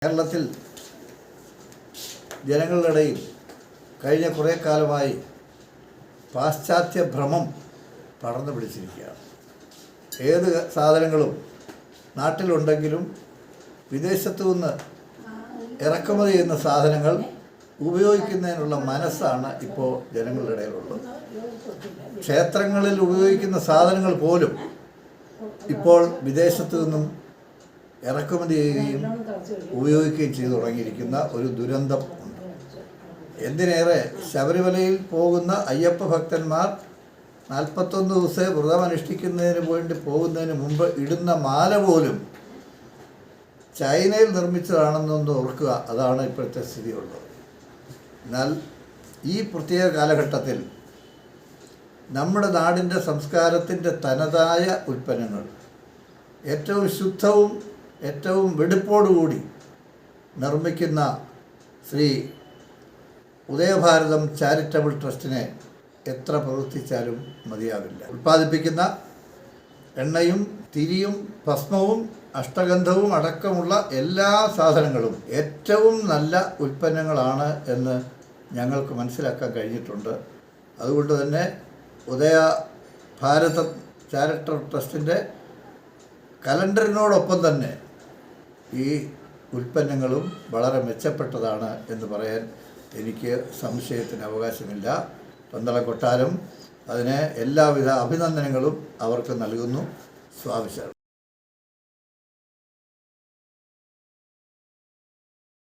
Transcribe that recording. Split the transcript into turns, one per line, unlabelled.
കേരളത്തിൽ ജനങ്ങളുടെ ഇടയിൽ കഴിഞ്ഞ കുറേ കാലമായി പാശ്ചാത്യ ഭ്രമം പടർന്നു പിടിച്ചിരിക്കുകയാണ്. ഏത് സാധനങ്ങളും നാട്ടിലുണ്ടെങ്കിലും വിദേശത്തു നിന്ന് ഇറക്കുമതി ചെയ്യുന്ന സാധനങ്ങൾ ഉപയോഗിക്കുന്നതിനുള്ള മനസ്സാണ് ഇപ്പോൾ ജനങ്ങളുടെ ഇടയിലുള്ളത്. ക്ഷേത്രങ്ങളിൽ ഉപയോഗിക്കുന്ന സാധനങ്ങൾ പോലും ഇപ്പോൾ വിദേശത്തു നിന്നും ഇറക്കുമതി ചെയ്യുകയും ഉപയോഗിക്കുകയും ചെയ്തു തുടങ്ങിയിരിക്കുന്ന ഒരു ദുരന്തം ഉണ്ട്. എന്തിനേറെ ശബരിമലയിൽ പോകുന്ന അയ്യപ്പ ഭക്തന്മാർ 41 ദിവസം വ്രതമനുഷ്ഠിക്കുന്നതിന് വേണ്ടി പോകുന്നതിന് മുമ്പ് ഇടുന്ന മാല പോലും ചൈനയിൽ നിർമ്മിച്ചതാണെന്നൊന്ന് ഓർക്കുക. അതാണ് ഇപ്പോഴത്തെ സ്ഥിതിയുള്ളത്. എന്നാൽ ഈ പ്രത്യേക കാലഘട്ടത്തിൽ നമ്മുടെ നാടിൻ്റെ സംസ്കാരത്തിൻ്റെ തനതായ ഉൽപ്പന്നങ്ങൾ ഏറ്റവും ശുദ്ധവും ഏറ്റവും വെടിപ്പോടുകൂടി നിർമ്മിക്കുന്ന ശ്രീ ഉദയഭാരതം ചാരിറ്റബിൾ ട്രസ്റ്റിനെ എത്ര പ്രവർത്തിച്ചാലും മതിയാവില്ല. ഉൽപ്പാദിപ്പിക്കുന്ന എണ്ണയും തിരിയും ഭസ്മവും അഷ്ടഗന്ധവും അടക്കമുള്ള എല്ലാ സാധനങ്ങളും ഏറ്റവും നല്ല ഉൽപ്പന്നങ്ങളാണ് എന്ന് ഞങ്ങൾക്ക് മനസ്സിലാക്കാൻ കഴിഞ്ഞിട്ടുണ്ട്. അതുകൊണ്ട് തന്നെ ഉദയഭാരതം ചാരിറ്റബിൾ ട്രസ്റ്റിൻ്റെ കലണ്ടറിനോടൊപ്പം തന്നെ ഈ ഉൽപ്പന്നങ്ങളും വളരെ മെച്ചപ്പെട്ടതാണ് എന്ന് പറയാൻ എനിക്ക് സംശയത്തിന് അവകാശമില്ല. പന്തളം കൊട്ടാരം അതിന് എല്ലാവിധ അഭിനന്ദനങ്ങളും അവർക്ക് നൽകുന്നു. സ്വാമിശരണം.